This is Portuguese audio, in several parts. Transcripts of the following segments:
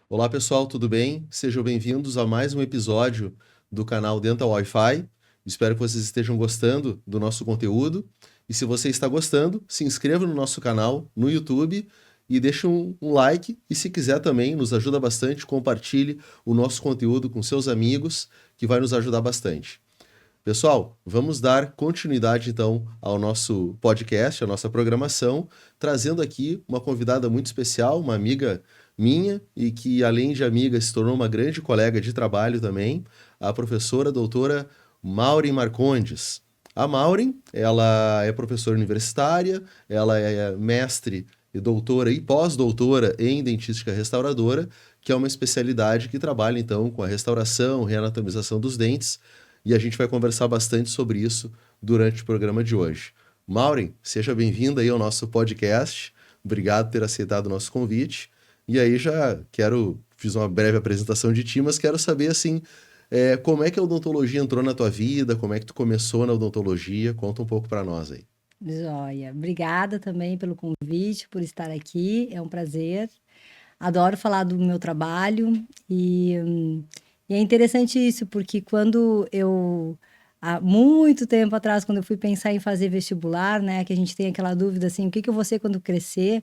Olá pessoal, tudo bem? Sejam bem-vindos a mais um episódio do canal Dental Wi-Fi. Espero que vocês estejam gostando do nosso conteúdo. E se você está gostando, se inscreva no nosso canal no YouTube e deixe um like. E se quiser também, nos ajuda bastante, compartilhe o nosso conteúdo com seus amigos, que vai nos ajudar bastante. Pessoal, vamos dar continuidade então ao nosso podcast, à nossa programação, trazendo aqui uma convidada muito especial, uma amiga minha e que, além de amiga, se tornou uma grande colega de trabalho também, a professora doutora Maureen Marcondes. A Maureen, ela é professora universitária, ela é mestre e doutora e pós-doutora em dentística restauradora, que é uma especialidade que trabalha então com a restauração, reanatomização dos dentes, e a gente vai conversar bastante sobre isso durante o programa de hoje. Maureen, seja bem-vinda aí ao nosso podcast. Obrigado por ter aceitado o nosso convite. E aí fiz uma breve apresentação de ti, mas quero saber assim, como é que a odontologia entrou na tua vida, como é que tu começou na odontologia, conta um pouco para nós aí. Joia. Obrigada também pelo convite, por estar aqui. É um prazer. Adoro falar do meu trabalho e é interessante isso, porque há muito tempo atrás, quando eu fui pensar em fazer vestibular, né, que a gente tem aquela dúvida assim, o que que eu vou ser quando crescer?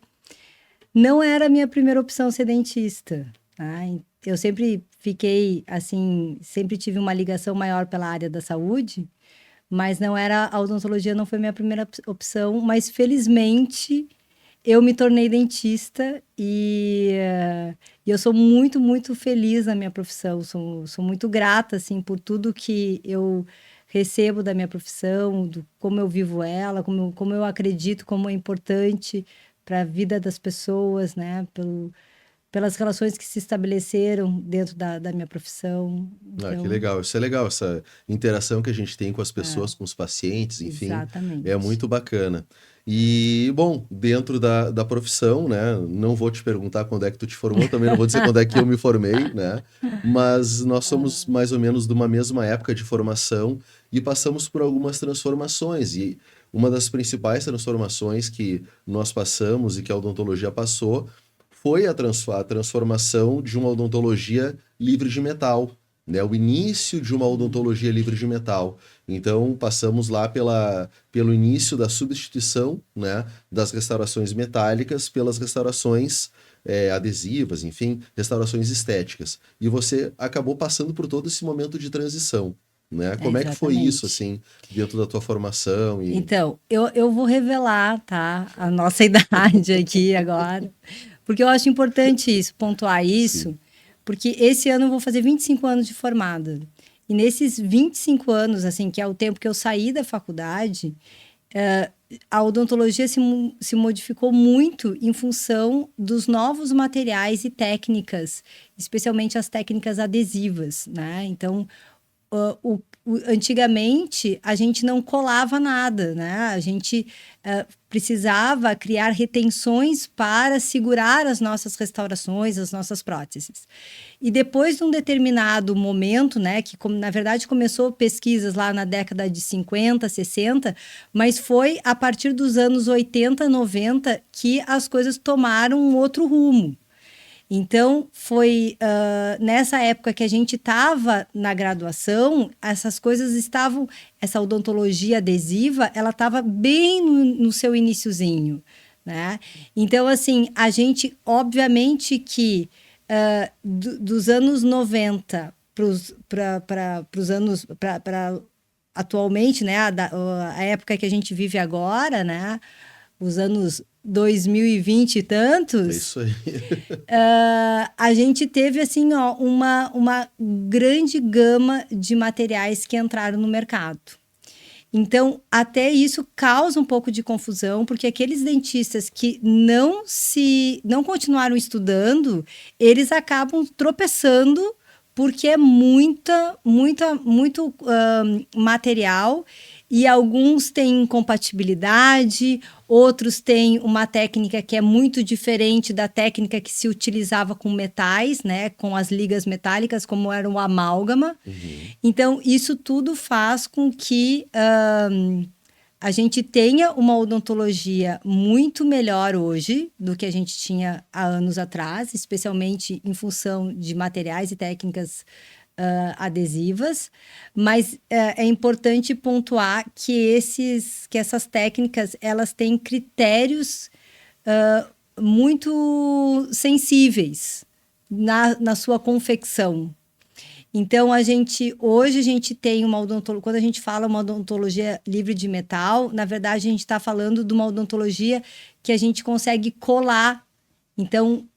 Não era a minha primeira opção ser dentista, tá? Eu sempre fiquei assim, sempre tive uma ligação maior pela área da saúde, mas não era a odontologia, não foi minha primeira opção, mas felizmente eu me tornei dentista e eu sou muito, muito feliz na minha profissão. Sou muito grata, assim, por tudo que eu recebo da minha profissão, como eu vivo ela, como eu acredito, como é importante para a vida das pessoas, né? Pelas relações que se estabeleceram dentro da minha profissão. Ah, que Então, legal. Isso é legal, essa interação que a gente tem com as é, pessoas, com os pacientes, enfim, é exatamente. muito bacana. E, bom, dentro da profissão, né, não vou te perguntar quando é que tu te formou, também não vou dizer quando é que eu me formei, né, mas nós somos mais ou menos de uma mesma época de formação e passamos por algumas transformações. E uma das principais transformações que nós passamos e que a odontologia passou foi a transformação de uma odontologia livre de metal, né, o início de uma odontologia livre de metal. Então, passamos lá pelo início da substituição, né, das restaurações metálicas pelas restaurações adesivas, enfim, restaurações estéticas. E você acabou passando por todo esse momento de transição. Né? É, Como é que foi isso, exatamente. assim, dentro da tua formação? E Então, eu vou revelar, tá, a nossa idade aqui agora, porque eu acho importante isso, pontuar sim, isso, porque esse ano eu vou fazer 25 anos de formada. E nesses 25 anos, assim, que é o tempo que eu saí da faculdade, eh, a odontologia se modificou muito em função dos novos materiais e técnicas, especialmente as técnicas adesivas, né? Então, antigamente a gente não colava nada, né? A gente precisava criar retenções para segurar as nossas restaurações, as nossas próteses. E depois de um determinado momento, né, que na verdade começou pesquisas lá na década de 50, 60, mas foi a partir dos anos 80, 90 que as coisas tomaram um outro rumo. Então, foi nessa época que a gente estava na graduação, essas coisas estavam, essa odontologia adesiva, ela estava bem no seu iniciozinho, né? Então, assim, a gente, obviamente que dos anos 90 para os anos, para atualmente, né, a época que a gente vive agora, né, os anos 2020 e é tantos, isso aí. a gente teve assim ó, uma grande gama de materiais que entraram no mercado. Então, até isso causa um pouco de confusão, porque aqueles dentistas que não continuaram estudando, eles acabam tropeçando porque é muito material e alguns têm incompatibilidade, outros têm uma técnica que é muito diferente da técnica que se utilizava com metais, né, com as ligas metálicas, como era o amálgama. Uhum. Então, isso tudo faz com que a gente tenha uma odontologia muito melhor hoje do que a gente tinha há anos atrás, especialmente em função de materiais e técnicas adesivas, mas é importante pontuar que essas técnicas elas têm critérios muito sensíveis na sua confecção. Então, hoje a gente tem uma odontologia, quando a gente fala uma odontologia livre de metal, na verdade a gente está falando de uma odontologia que a gente consegue colar, então,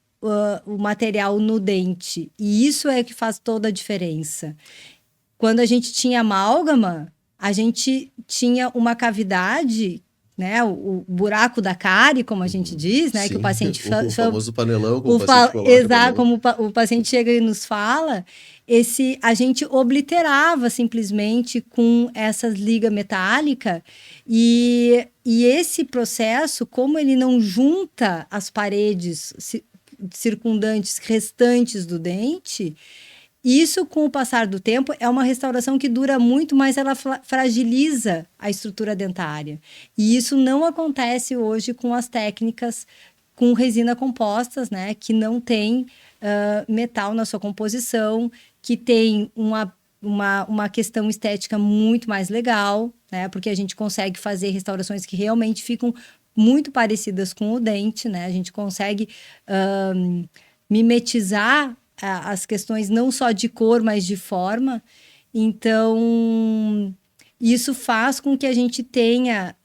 o material no dente. E isso é que faz toda a diferença. Quando a gente tinha amálgama, a gente tinha uma cavidade, né, o buraco da cárie, como a gente diz, né, Sim, que o paciente o famoso panelão, como o paciente coloca exato, também. como o paciente chega e nos fala, a gente obliterava simplesmente com essas ligas metálicas e esse processo, como ele não junta as paredes circundantes restantes do dente, isso, com o passar do tempo, é uma restauração que dura muito, mas ela fragiliza a estrutura dentária. E isso não acontece hoje com as técnicas com resina compostas, né? Que não tem metal na sua composição, que tem uma questão estética muito mais legal, né? Porque a gente consegue fazer restaurações que realmente ficam muito parecidas com o dente, né? A gente consegue mimetizar as questões não só de cor, mas de forma. Então, isso faz com que a gente tenha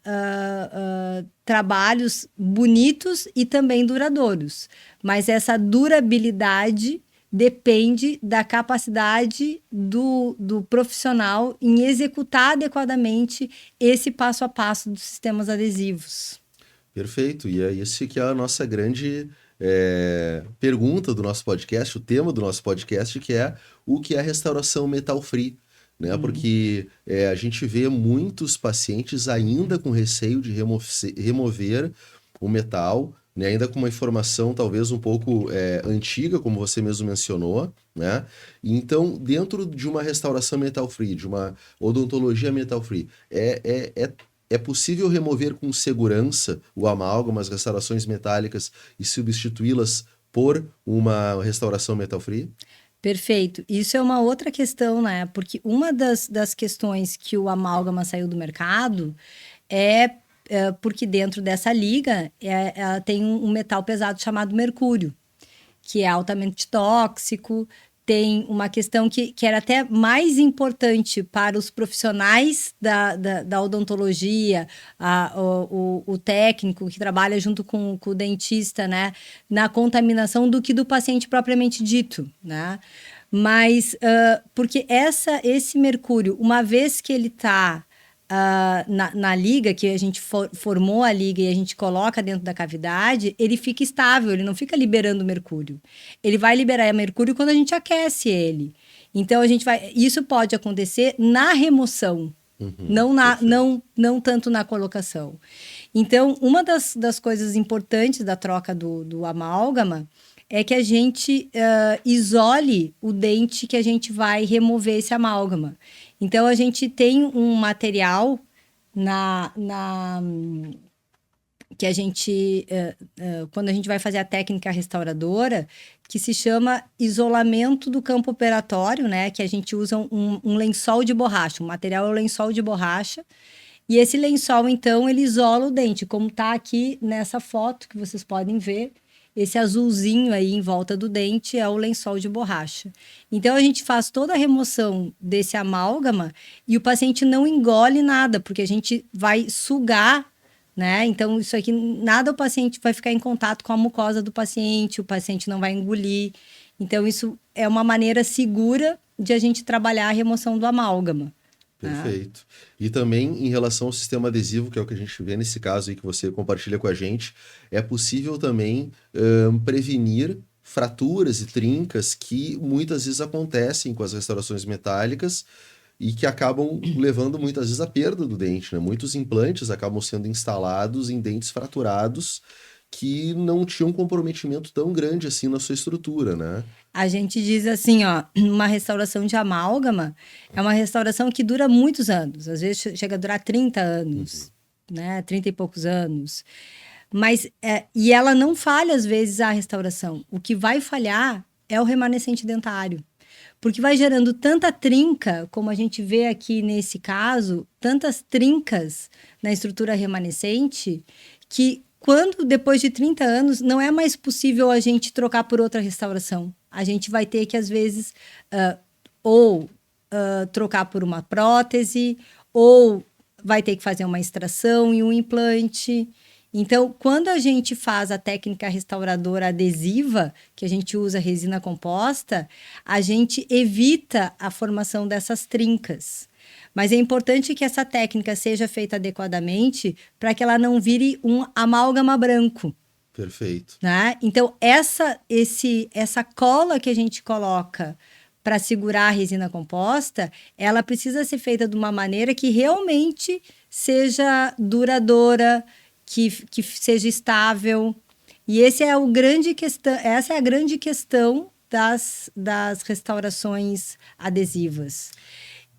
trabalhos bonitos e também duradouros. Mas essa durabilidade depende da capacidade do profissional em executar adequadamente esse passo a passo dos sistemas adesivos. Perfeito. E é esse que é a nossa grande pergunta do nosso podcast, o tema do nosso podcast, que é o que é restauração metal-free, né? Porque a gente vê muitos pacientes ainda com receio de remover o metal, né? Ainda com uma informação talvez um pouco antiga, como você mesmo mencionou, né? Então, dentro de uma restauração metal-free, de uma odontologia metal-free, é possível remover com segurança o amálgama, as restaurações metálicas e substituí-las por uma restauração metal-free? Perfeito. Isso é uma outra questão, né? Porque uma das questões que o amálgama saiu do mercado é porque dentro dessa liga ela tem um metal pesado chamado mercúrio, que é altamente tóxico. Tem uma questão que era até mais importante para os profissionais da odontologia, o técnico que trabalha junto com o dentista, né, na contaminação do que do paciente propriamente dito, né? Mas, porque esse mercúrio, uma vez que ele está na liga, que a gente formou a liga e a gente coloca dentro da cavidade, ele fica estável, ele não fica liberando mercúrio. Ele vai liberar mercúrio quando a gente aquece ele. Então, isso pode acontecer na remoção, não tanto na colocação. Então, uma das coisas importantes da troca do amálgama é que a gente isole o dente que a gente vai remover esse amálgama. Então, a gente tem um material que a gente, quando a gente vai fazer a técnica restauradora, que se chama isolamento do campo operatório, né? Que a gente usa um lençol de borracha, o material é o lençol de borracha, e esse lençol, então, ele isola o dente, como está aqui nessa foto que vocês podem ver. Esse azulzinho aí em volta do dente é o lençol de borracha. Então, a gente faz toda a remoção desse amálgama e o paciente não engole nada, porque a gente vai sugar, né? Então, isso aqui, nada o paciente vai ficar em contato com a mucosa do paciente, o paciente não vai engolir. Então, isso é uma maneira segura de a gente trabalhar a remoção do amálgama. Perfeito. E também em relação ao sistema adesivo, que é o que a gente vê nesse caso aí que você compartilha com a gente, é possível também prevenir fraturas e trincas que muitas vezes acontecem com as restaurações metálicas e que acabam levando muitas vezes à perda do dente, né? Muitos implantes acabam sendo instalados em dentes fraturados que não tinham um comprometimento tão grande assim na sua estrutura, né? A gente diz assim, ó, uma restauração de amálgama é uma restauração que dura muitos anos, às vezes chega a durar 30 anos. né? 30 e poucos anos. Mas, e ela não falha, às vezes, a restauração. O que vai falhar é o remanescente dentário. Porque vai gerando tanta trinca, como a gente vê aqui nesse caso, tantas trincas na estrutura remanescente, que quando, depois de 30 anos, não é mais possível a gente trocar por outra restauração. A gente vai ter que, às vezes, trocar por uma prótese, ou vai ter que fazer uma extração e um implante. Então, quando a gente faz a técnica restauradora adesiva, que a gente usa resina composta, a gente evita a formação dessas trincas. Mas é importante que essa técnica seja feita adequadamente para que ela não vire um amálgama branco. Perfeito. Né? Então, essa cola que a gente coloca para segurar a resina composta, ela precisa ser feita de uma maneira que realmente seja duradoura, que seja estável. E essa é a grande questão das restaurações adesivas.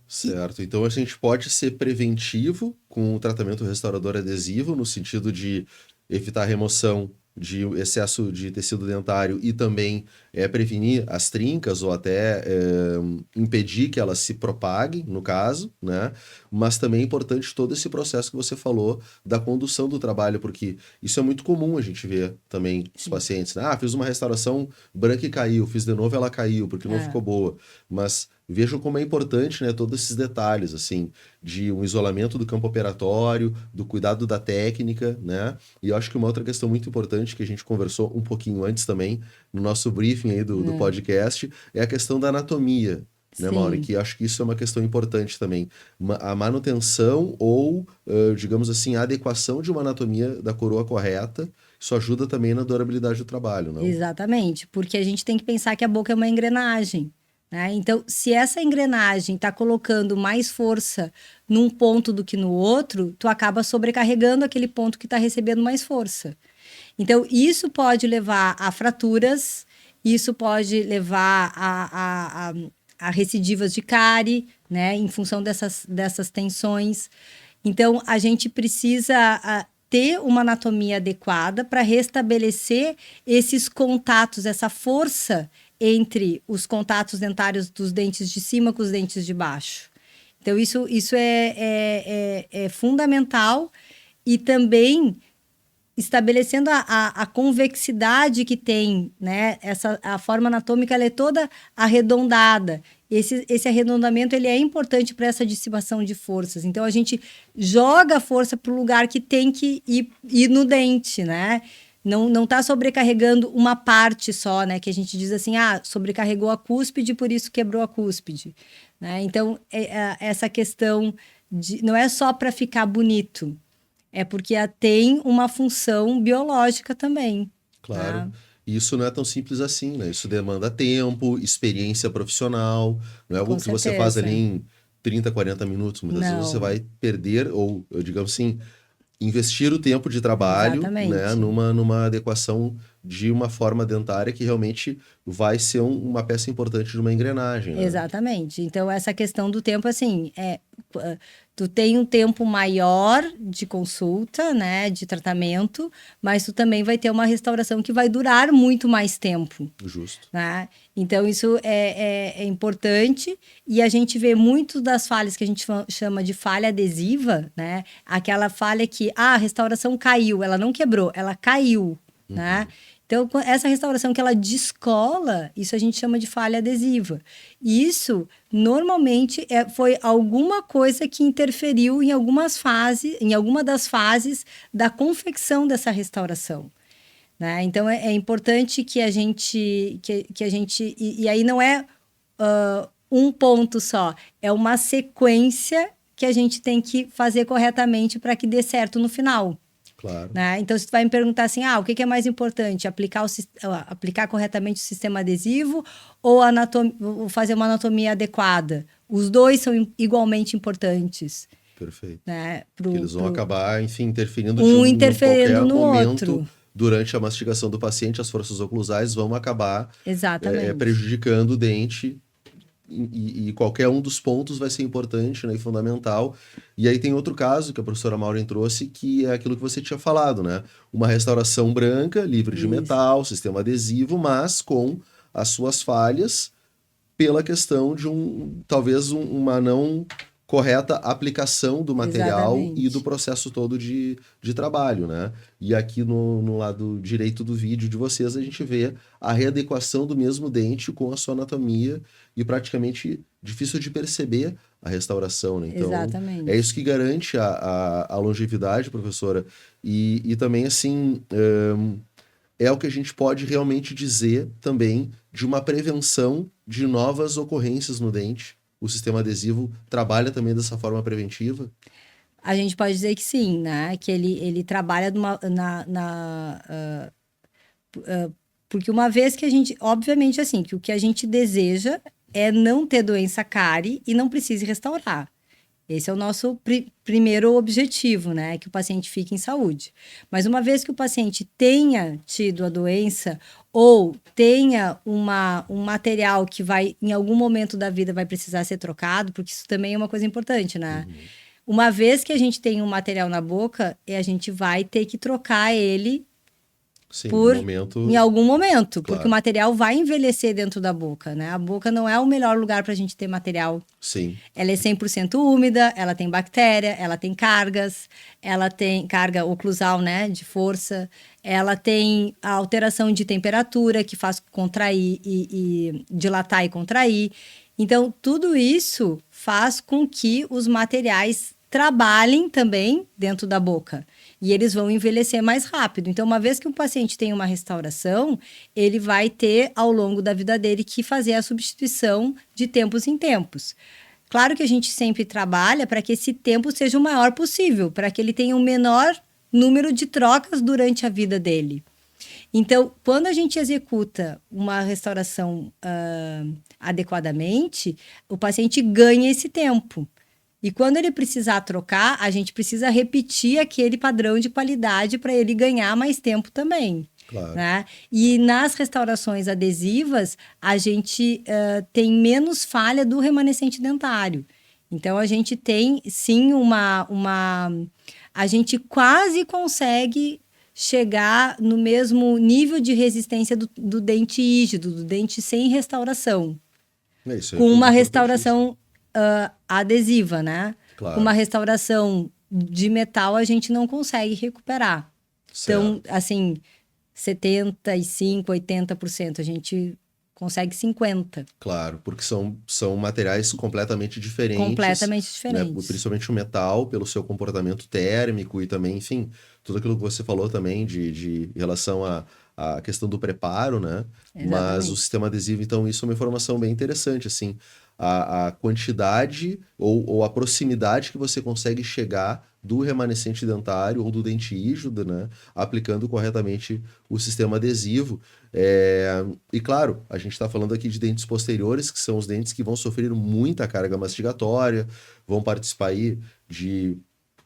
Certo. Então a gente pode ser preventivo com o tratamento restaurador adesivo, no sentido de evitar a remoção de excesso de tecido dentário e também prevenir as trincas ou até impedir que elas se propaguem, no caso, né? Mas também é importante todo esse processo que você falou da condução do trabalho, porque isso é muito comum a gente ver também os pacientes, né? Fiz uma restauração branca e caiu, fiz de novo ela caiu, porque não ficou boa. Mas vejam como é importante, né, todos esses detalhes, assim, de um isolamento do campo operatório, do cuidado da técnica, né? E eu acho que uma outra questão muito importante que a gente conversou um pouquinho antes também, no nosso briefing aí do podcast, é a questão da anatomia, né, Mauri? Que acho que isso é uma questão importante também. A manutenção ou, digamos assim, a adequação de uma anatomia da coroa correta, isso ajuda também na durabilidade do trabalho, não? Exatamente, porque a gente tem que pensar que a boca é uma engrenagem. Então, se essa engrenagem está colocando mais força num ponto do que no outro, tu acaba sobrecarregando aquele ponto que está recebendo mais força. Então, isso pode levar a fraturas, isso pode levar a recidivas de cárie, né, em função dessas tensões. Então, a gente precisa ter uma anatomia adequada para restabelecer esses contatos, essa força entre os contatos dentários dos dentes de cima com os dentes de baixo. Então, isso é fundamental, e também estabelecendo a convexidade que tem, né? A forma anatômica ela é toda arredondada. Esse arredondamento ele é importante para essa dissipação de forças. Então, a gente joga a força para o lugar que tem que ir no dente, né? Não está sobrecarregando uma parte só, né? Que a gente diz assim, sobrecarregou a cúspide, por isso quebrou a cúspide. Né? Então, essa questão não é só para ficar bonito, é porque tem uma função biológica também. Claro. Tá? E isso não é tão simples assim, né? Isso demanda tempo, experiência profissional, não é algo que você faz ali em 30, 40 minutos. Muitas vezes você vai perder, ou, digamos assim, investir o tempo de trabalho, né, numa adequação de uma forma dentária que realmente vai ser uma peça importante de uma engrenagem. Né? Exatamente. Então, essa questão do tempo, assim, tu tem um tempo maior de consulta, né, de tratamento, mas tu também vai ter uma restauração que vai durar muito mais tempo. Justo. Né? Então, isso é importante, e a gente vê muito das falhas que a gente chama de falha adesiva, né? Aquela falha que, a restauração caiu, ela não quebrou, ela caiu, né? Então, essa restauração que ela descola, isso a gente chama de falha adesiva. Isso, normalmente, foi alguma coisa que interferiu em alguma das fases da confecção dessa restauração. Né? Então, é importante que a gente... E aí não é um ponto só, é uma sequência que a gente tem que fazer corretamente para que dê certo no final. Claro. Né? Então, se tu vai me perguntar assim, o que é mais importante? Aplicar corretamente o sistema adesivo ou fazer uma anatomia adequada? Os dois são igualmente importantes. Perfeito. Né? Eles vão acabar, enfim, interferindo interferindo em qualquer no momento. outro. Durante a mastigação do paciente, as forças oclusais vão acabar Exatamente. prejudicando o dente e qualquer um dos pontos vai ser importante, né, e fundamental. E aí tem outro caso que a professora Maureen trouxe, que é aquilo que você tinha falado, né? Uma restauração branca, livre de Isso. metal, sistema adesivo, mas com as suas falhas pela questão de talvez uma não correta aplicação do material e do Exatamente. processo todo de trabalho, né? E aqui no lado direito do vídeo de vocês, a gente vê a readequação do mesmo dente com a sua anatomia e praticamente difícil de perceber a restauração, né? Então, é Exatamente. isso que garante a longevidade, professora. E também, assim, é o que a gente pode realmente dizer também de uma prevenção de novas ocorrências no dente. O sistema adesivo trabalha também dessa forma preventiva? A gente pode dizer que sim, né? Que ele trabalha porque uma vez que a gente, obviamente assim, que o que a gente deseja é não ter doença cárie e não precise restaurar. Esse é o nosso primeiro objetivo, né? Que o paciente fique em saúde. Mas uma vez que o paciente tenha tido a doença ou tenha um material que vai, em algum momento da vida, vai precisar ser trocado, porque isso também é uma coisa importante, né? Uma vez que a gente tem um material na boca, a gente vai ter que trocar ele Sim, por no momento, em algum momento, porque claro. o material vai envelhecer dentro da boca, né? A boca não é o melhor lugar para a gente ter material. Sim, Ela é 100% úmida, ela tem bactéria, ela tem cargas, ela tem carga oclusal, né, de força, ela tem a alteração de temperatura que faz contrair e dilatar e contrair. Então, tudo isso faz com que os materiais trabalhem também dentro da boca e eles vão envelhecer mais rápido. Então, uma vez que o paciente tem uma restauração, ele vai ter, ao longo da vida dele, que fazer a substituição de tempos em tempos. Claro que a gente sempre trabalha para que esse tempo seja o maior possível, para que ele tenha o menor número de trocas durante a vida dele. Então, quando a gente executa uma restauração adequadamente, o paciente ganha esse tempo. E quando ele precisar trocar, a gente precisa repetir aquele padrão de qualidade para ele ganhar mais tempo também. claro. Né? E nas restaurações adesivas, a gente tem menos falha do remanescente dentário. Então, a gente tem, sim, a gente quase consegue chegar no mesmo nível de resistência do dente rígido, do dente sem restauração. Isso é Com uma importantíssimo. restauração adesiva, né? Claro. Com uma restauração de metal, a gente não consegue recuperar. Então, Certo. assim, 75%, 80%, a gente consegue 50%. Claro, porque são materiais completamente diferentes. Completamente Né? diferentes. Principalmente o metal, pelo seu comportamento térmico e também, enfim, tudo aquilo que você falou também de relação à questão do preparo, né? Mas Exatamente. o sistema adesivo, então, isso é uma informação bem interessante, assim. A quantidade ou a proximidade que você consegue chegar do remanescente dentário ou do dente rígido, né? Aplicando corretamente o sistema adesivo. E claro, a gente está falando aqui de dentes posteriores, que são os dentes que vão sofrer muita carga mastigatória, vão participar aí de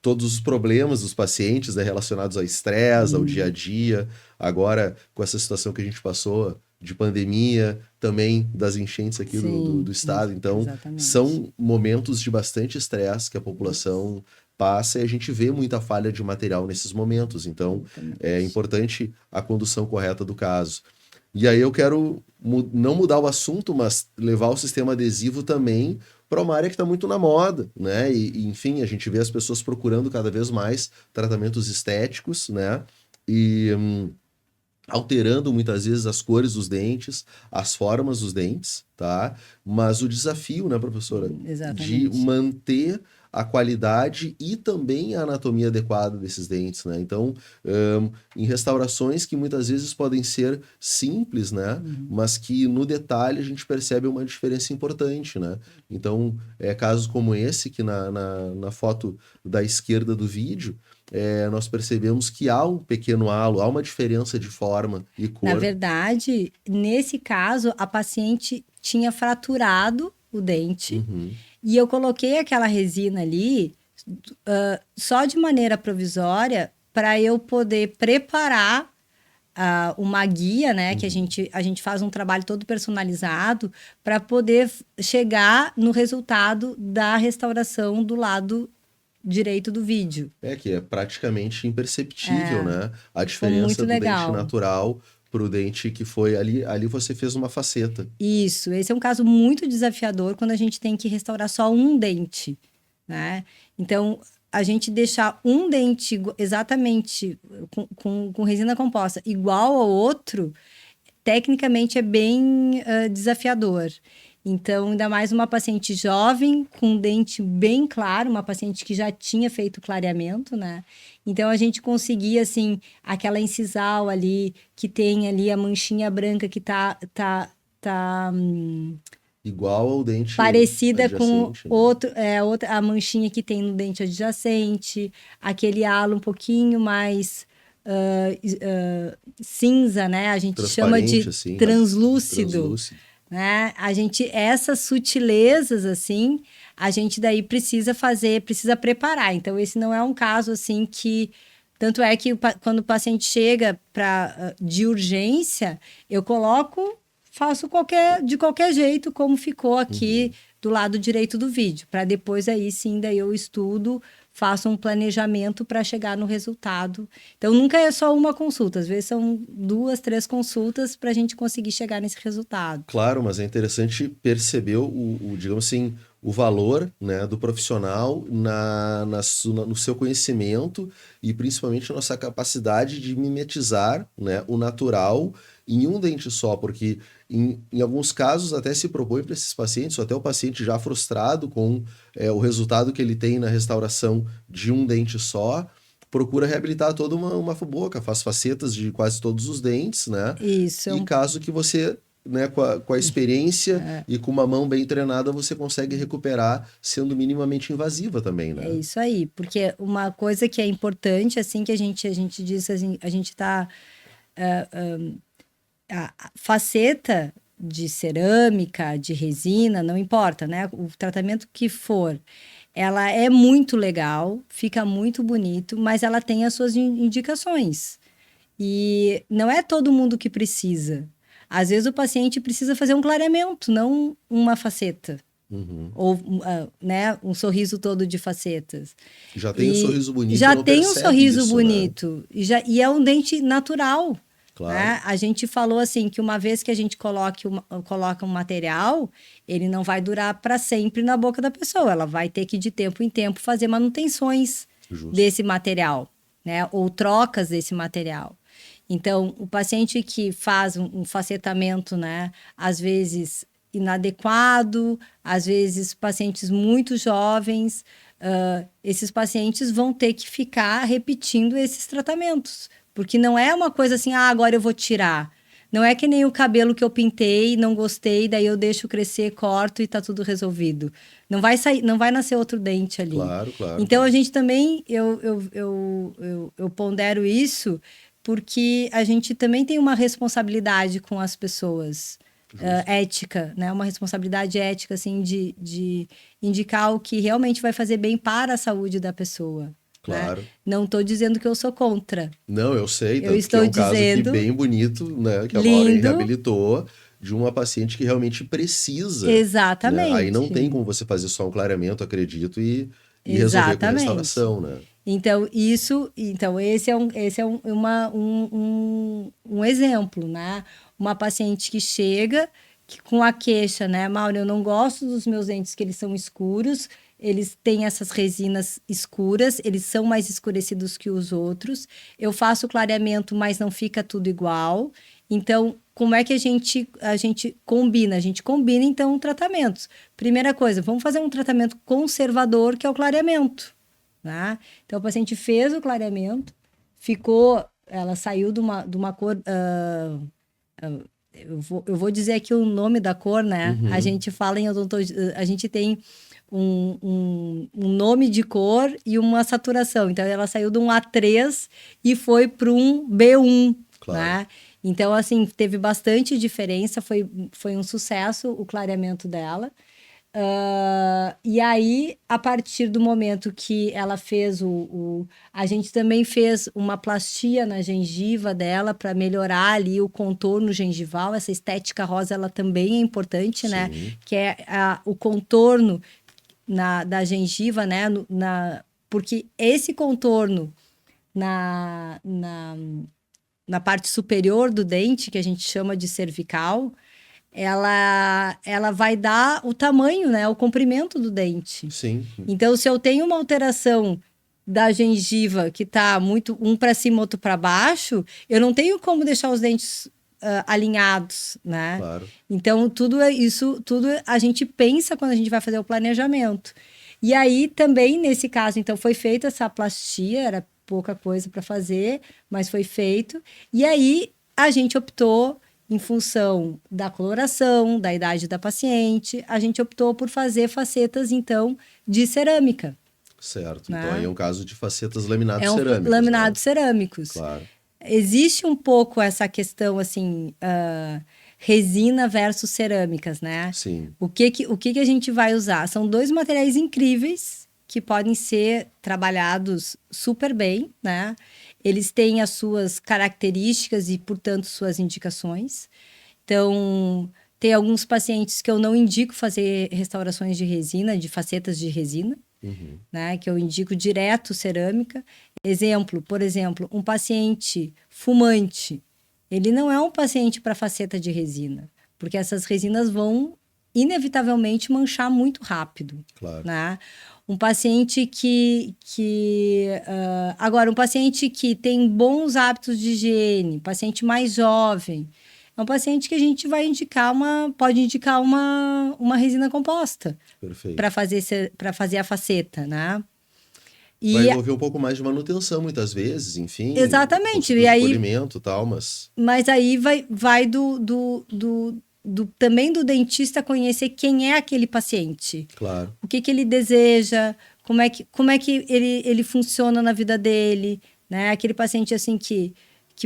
todos os problemas dos pacientes, né, relacionados ao estresse, ao dia a dia. Agora, com essa situação que a gente passou de pandemia, também das enchentes aqui do estado. Então, exatamente. são momentos de bastante estresse que a população passa e a gente vê muita falha de material nesses momentos. Então, é importante a condução correta do caso. E aí eu quero não mudar o assunto, mas levar o sistema adesivo também para uma área que está muito na moda, né? Enfim, a gente vê as pessoas procurando cada vez mais tratamentos estéticos, né? E alterando muitas vezes as cores dos dentes, as formas dos dentes, tá? Mas o desafio, né, professora, de manter a qualidade e também a anatomia adequada desses dentes, né? Então, em restaurações que muitas vezes podem ser simples, né? Mas que no detalhe a gente percebe uma diferença importante, né? Então, casos como esse, que na foto da esquerda do vídeo, nós percebemos que há um pequeno halo, há uma diferença de forma e cor. Na verdade, nesse caso, a paciente tinha fraturado o dente e eu coloquei aquela resina ali só de maneira provisória para eu poder preparar uma guia, né? Que a gente faz um trabalho todo personalizado para poder chegar no resultado da restauração do lado direito do vídeo. Que é praticamente imperceptível, né? A Foi diferença muito do dente legal. natural pro dente que foi ali. Ali você fez uma faceta. Isso, esse é um caso muito desafiador quando a gente tem que restaurar só um dente, né? Então, a gente deixar um dente exatamente com resina composta igual ao outro, tecnicamente é bem desafiador. Então, ainda mais uma paciente jovem, com um dente bem claro, uma paciente que já tinha feito clareamento, né? Então, a gente conseguia, assim, aquela incisal ali, que tem ali a manchinha branca que tá Igual ao dente parecida com adjacente, né? a manchinha que tem no dente adjacente, aquele halo um pouquinho mais cinza, né? A gente chama de Assim, translúcido. Né? Essas sutilezas, assim, a gente daí precisa preparar. Então, esse não é um caso, assim, que... Tanto é que quando o paciente chega de urgência, eu faço de qualquer jeito, como ficou aqui do lado direito do vídeo, para depois aí sim, daí eu estudo, faço um planejamento para chegar no resultado. Então, nunca é só uma consulta, às vezes são 2, 3 consultas para a gente conseguir chegar nesse resultado. Claro, mas é interessante perceber digamos assim, o valor, né, do profissional no seu conhecimento e principalmente na nossa capacidade de mimetizar, né, o natural em um dente só, porque em alguns casos até se propõe para esses pacientes, ou até o paciente já frustrado com o resultado que ele tem na restauração de um dente só, procura reabilitar toda uma boca, faz facetas de quase todos os dentes, né? Isso. E caso que você, né, com a experiência e com uma mão bem treinada, você consegue recuperar sendo minimamente invasiva também, né? É isso aí, porque uma coisa que é importante, assim, que a gente diz, assim, a gente tá... a faceta de cerâmica, de resina, não importa, né? O tratamento que for, ela é muito legal, fica muito bonito, mas ela tem as suas indicações. E não é todo mundo que precisa. Às vezes o paciente precisa fazer um clareamento, não uma faceta. Ou né, um sorriso todo de facetas. Já tem um sorriso bonito, já não tem um sorriso isso, bonito. Né? E é um dente natural. Claro. Né? A gente falou assim que uma vez que a gente coloca um material, ele não vai durar para sempre na boca da pessoa. Ela vai ter que, de tempo em tempo, fazer manutenções desse material, né? Ou trocas desse material. Então, o paciente que faz um facetamento, né? Às vezes inadequado, às vezes pacientes muito jovens, esses pacientes vão ter que ficar repetindo esses tratamentos. Porque não é uma coisa assim, agora eu vou tirar. Não é que nem o cabelo que eu pintei, não gostei, daí eu deixo crescer, corto e tá tudo resolvido. Não vai sair, não vai nascer outro dente ali. Claro. Então, a gente também, eu pondero isso, porque a gente também tem uma responsabilidade com as pessoas. Ética, né? Uma responsabilidade ética, assim, de indicar o que realmente vai fazer bem para a saúde da pessoa. Claro. Né? Não estou dizendo que eu sou contra. Não, eu sei. Eu estou que é um dizendo... caso bem bonito, né? Que a lindo. Lauren reabilitou de uma paciente que realmente precisa. Exatamente. Né? Aí não tem como você fazer só um clareamento, acredito, e resolver com a restauração, né? Então, esse é um exemplo, né? Uma paciente que chega com a queixa, né? Mauro, eu não gosto dos meus dentes que eles são escuros, eles têm essas resinas escuras, eles são mais escurecidos que os outros. Eu faço clareamento, mas não fica tudo igual. Então, como é que a gente combina? A gente combina, então, tratamentos. Primeira coisa, vamos fazer um tratamento conservador, que é o clareamento. Né? Então, o paciente fez o clareamento, ela saiu de uma cor... eu vou dizer aqui o nome da cor, né? A gente fala em odontologia, a gente tem um nome de cor e uma saturação. Então, ela saiu de um A3 e foi para um B1, claro. Né? Então, assim, teve bastante diferença, foi um sucesso o clareamento dela. E aí, a partir do momento que ela fez a gente também fez uma plastia na gengiva dela para melhorar ali o contorno gengival. Essa estética rosa, ela também é importante, né? Sim. Que é o contorno da gengiva, né? Porque esse contorno na parte superior do dente, que a gente chama de cervical, ela vai dar o tamanho, né? O comprimento do dente. Sim. Então, se eu tenho uma alteração da gengiva que tá muito um para cima, outro para baixo, eu não tenho como deixar os dentes alinhados, né? Claro. Então, tudo a gente pensa quando a gente vai fazer o planejamento. E aí, também, nesse caso, então, foi feita essa plastia, era pouca coisa para fazer, mas foi feito. E aí, a gente optou, em função da coloração, da idade da paciente, a gente optou por fazer facetas, então, de cerâmica. Certo. Né? Então, aí é um caso de facetas laminados cerâmicos. cerâmicos. Laminados cerâmicos. Claro. Existe um pouco essa questão, assim, resina versus cerâmicas, né? Sim. O que a gente vai usar? São dois materiais incríveis que podem ser trabalhados super bem, né? Eles têm as suas características e, portanto, suas indicações. Então, tem alguns pacientes que eu não indico fazer restaurações de resina, de facetas de resina, né? Que eu indico direto cerâmica. Por exemplo, um paciente fumante, ele não é um paciente para faceta de resina, porque essas resinas vão inevitavelmente manchar muito rápido. Claro. Né? Um paciente agora, um paciente que tem bons hábitos de higiene, paciente mais jovem, é um paciente que a gente vai pode indicar uma resina composta para fazer a faceta, né? Vai envolver um pouco mais de manutenção, muitas vezes, enfim. Exatamente. E aí, polimento e tal, mas aí vai também do dentista conhecer quem é aquele paciente. Claro. O que ele deseja, como é que ele funciona na vida dele, né? Aquele paciente, assim, que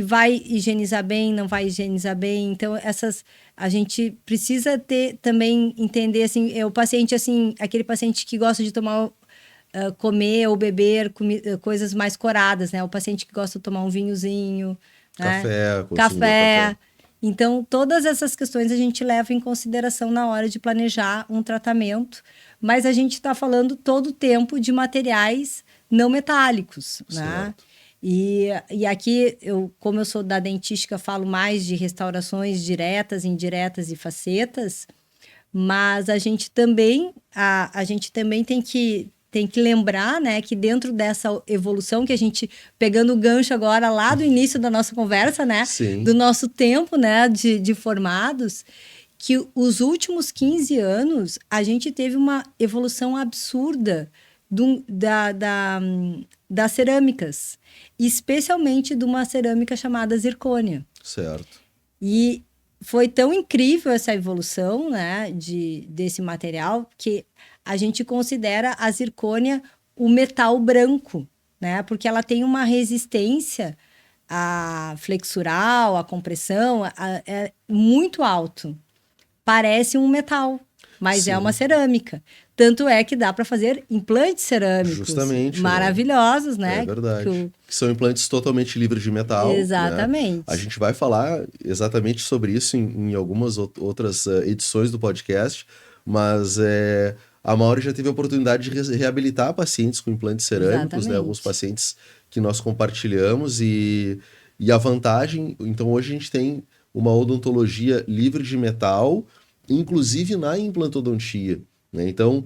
vai higienizar bem, não vai higienizar bem. Então, a gente precisa entender, assim, o paciente, assim, aquele paciente que gosta de comer ou beber coisas mais coradas, né? O paciente que gosta de tomar um vinhozinho, café. Então, todas essas questões a gente leva em consideração na hora de planejar um tratamento, mas a gente está falando todo o tempo de materiais não metálicos, né? E aqui, como eu sou da dentística, falo mais de restaurações diretas, indiretas e facetas, mas a gente também tem que lembrar, né, que dentro dessa evolução que a gente, pegando o gancho agora lá do início da nossa conversa, né, Sim. do nosso tempo, né, de formados, que os últimos 15 anos a gente teve uma evolução absurda das cerâmicas, especialmente de uma cerâmica chamada zircônia. Certo. E foi tão incrível essa evolução, né, desse material, que a gente considera a zircônia o metal branco, né, porque ela tem uma resistência à flexural, à compressão, é muito alto. Parece um metal, mas é uma cerâmica. Tanto é que dá para fazer implantes cerâmicos. Justamente, maravilhosos, né? É verdade. Que são implantes totalmente livres de metal. Exatamente. Né? A gente vai falar exatamente sobre isso em algumas outras edições do podcast, mas a Mauri já teve a oportunidade de reabilitar pacientes com implantes cerâmicos, né? Alguns pacientes que nós compartilhamos e a vantagem... Então, hoje a gente tem uma odontologia livre de metal, inclusive na implantodontia. Né? Então,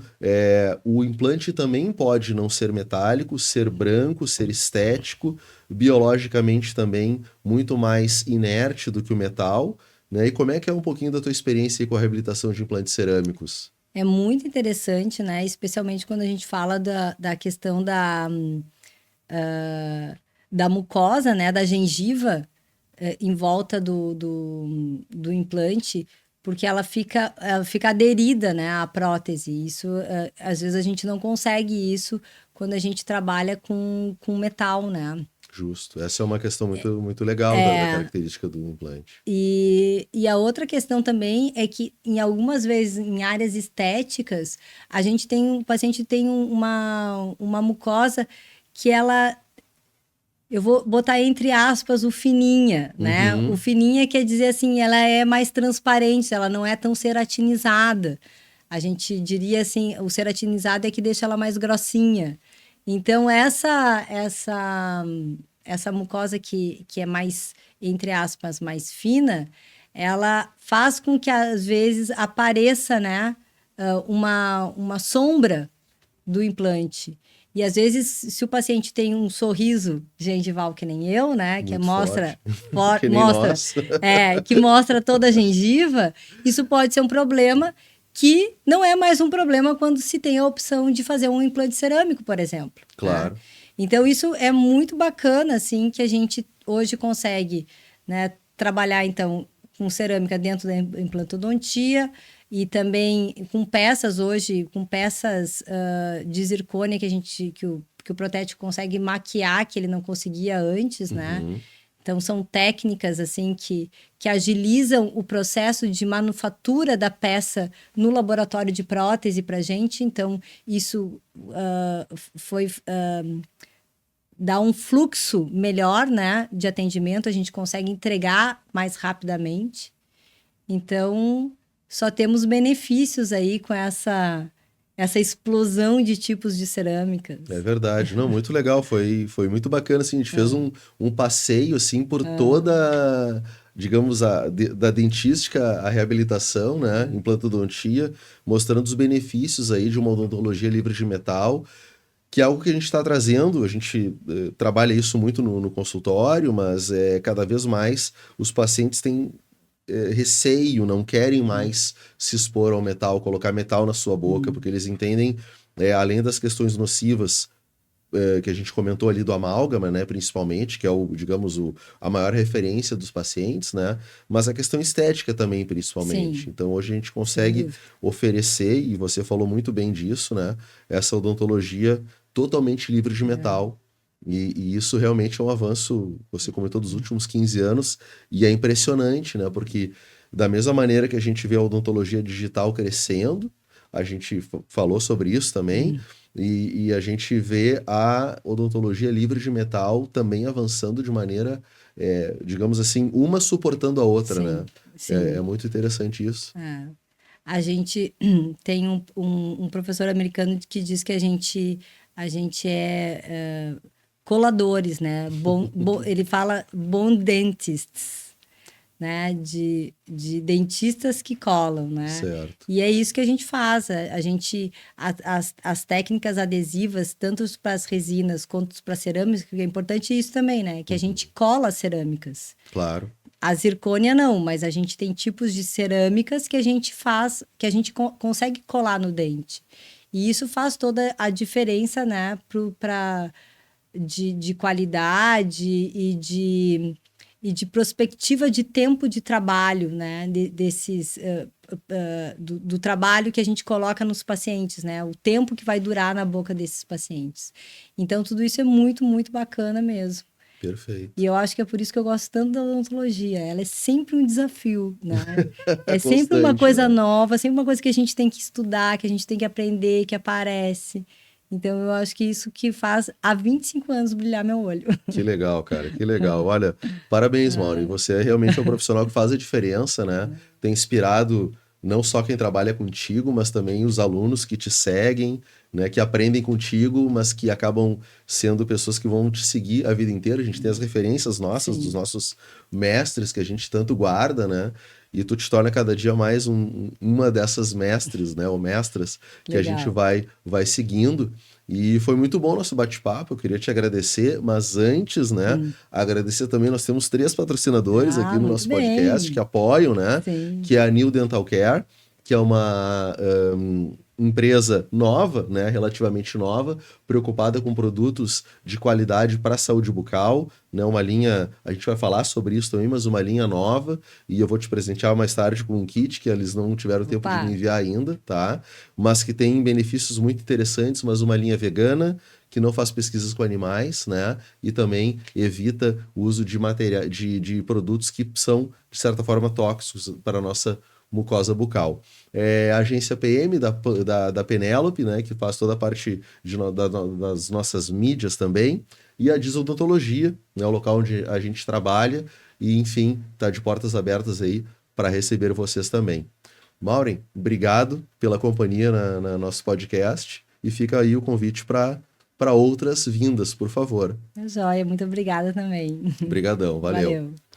o implante também pode não ser metálico, ser branco, ser estético, biologicamente também muito mais inerte do que o metal. Né? E como é que é um pouquinho da tua experiência aí com a reabilitação de implantes cerâmicos? É muito interessante, né? Especialmente quando a gente fala da questão da mucosa, né? Da gengiva em volta do implante, porque ela fica aderida, né, à prótese. Isso, às vezes, a gente não consegue isso quando a gente trabalha com metal, né? Justo. Essa é uma questão muito legal da característica do implante. E a outra questão também é que, em algumas vezes, em áreas estéticas, o paciente tem uma mucosa que ela... Eu vou botar entre aspas o fininha, né? O fininha quer dizer assim, ela é mais transparente, ela não é tão ceratinizada. A gente diria assim, o ceratinizado é que deixa ela mais grossinha. Então, essa mucosa que é mais, entre aspas, mais fina, ela faz com que, às vezes, apareça, né, uma sombra do implante. E, às vezes, se o paciente tem um sorriso gengival que nem eu, né, que Muito mostra, que nem nós. que mostra toda a gengiva, isso pode ser um problema que não é mais um problema quando se tem a opção de fazer um implante cerâmico, por exemplo. Claro. Né? Então, isso é muito bacana, assim, que a gente hoje consegue, né, trabalhar, então, com cerâmica dentro da implantodontia e também com peças hoje, de zircônia que o protético consegue maquiar, que ele não conseguia antes, né? Então, são técnicas, assim, que agilizam o processo de manufatura da peça no laboratório de prótese para a gente. Então, isso dá um fluxo melhor, né, de atendimento. A gente consegue entregar mais rapidamente. Então, só temos benefícios aí com essa explosão de tipos de cerâmicas. É verdade. Não, muito legal. Foi muito bacana, assim. A gente fez um passeio, assim, por toda, digamos, da dentística à reabilitação, né? Implantodontia, mostrando os benefícios aí de uma odontologia livre de metal, que é algo que a gente está trazendo. A gente trabalha isso muito no consultório, mas cada vez mais os pacientes têm receio, não querem mais se expor ao metal, colocar metal na sua boca, porque eles entendem, além das questões nocivas que a gente comentou ali do amálgama, né, principalmente, que é a maior referência dos pacientes, né, mas a questão estética também, principalmente. Sim. Então, hoje a gente consegue oferecer, e você falou muito bem disso, né, essa odontologia totalmente livre de metal. E isso realmente é um avanço, você comentou, dos últimos 15 anos, e é impressionante, né? Porque da mesma maneira que a gente vê a odontologia digital crescendo, a gente falou sobre isso também, e a gente vê a odontologia livre de metal também avançando de maneira, digamos assim, uma suportando a outra, né? Sim. É muito interessante isso. A gente tem um professor americano que diz que a gente é coladores, né? Ele fala bond dentists, né? De dentistas que colam, né? Certo. E é isso que a gente faz. As técnicas adesivas, tanto para as resinas quanto para cerâmicas, é importante isso também, né? Que a gente cola as cerâmicas. Claro. A zircônia não, mas a gente tem tipos de cerâmicas que a gente faz, que a gente consegue colar no dente. E isso faz toda a diferença, né? De qualidade e de perspectiva de tempo de trabalho, né? Do trabalho que a gente coloca nos pacientes, né? O tempo que vai durar na boca desses pacientes. Então, tudo isso é muito, muito bacana mesmo. Perfeito. E eu acho que é por isso que eu gosto tanto da odontologia. Ela é sempre um desafio, né? É sempre uma coisa nova, sempre uma coisa que a gente tem que estudar, que a gente tem que aprender, que aparece. Então, eu acho que isso que faz há 25 anos brilhar meu olho. Que legal, cara, que legal. Olha, parabéns, Mauro. Você é realmente um profissional que faz a diferença, né? Tem inspirado não só quem trabalha contigo, mas também os alunos que te seguem, né? Que aprendem contigo, mas que acabam sendo pessoas que vão te seguir a vida inteira. A gente tem as referências nossas, dos nossos mestres que a gente tanto guarda, né? E tu te torna cada dia mais uma dessas mestres, né? Ou mestras que Legal. a gente vai seguindo. E foi muito bom o nosso bate-papo, eu queria te agradecer, mas antes, né, agradecer também, nós temos 3 patrocinadores aqui no nosso podcast que apoiam, né? Sim. Que é a New Dental Care, que é uma empresa nova, né, relativamente nova, preocupada com produtos de qualidade para a saúde bucal, né, uma linha, a gente vai falar sobre isso também, mas uma linha nova, e eu vou te presentear mais tarde com um kit que eles não tiveram tempo de me enviar ainda, tá? Mas que tem benefícios muito interessantes, mas uma linha vegana, que não faz pesquisas com animais, né? E também evita o uso de de produtos que são, de certa forma, tóxicos para a nossa mucosa bucal. A agência PM da Penélope, né? Que faz toda a parte das nossas mídias também. E a Disodontologia, né? O local onde a gente trabalha. E, enfim, tá de portas abertas aí para receber vocês também. Maureen, obrigado pela companhia na nosso podcast e fica aí o convite para outras vindas, por favor. Joia, muito obrigada também. Obrigadão, valeu. Valeu.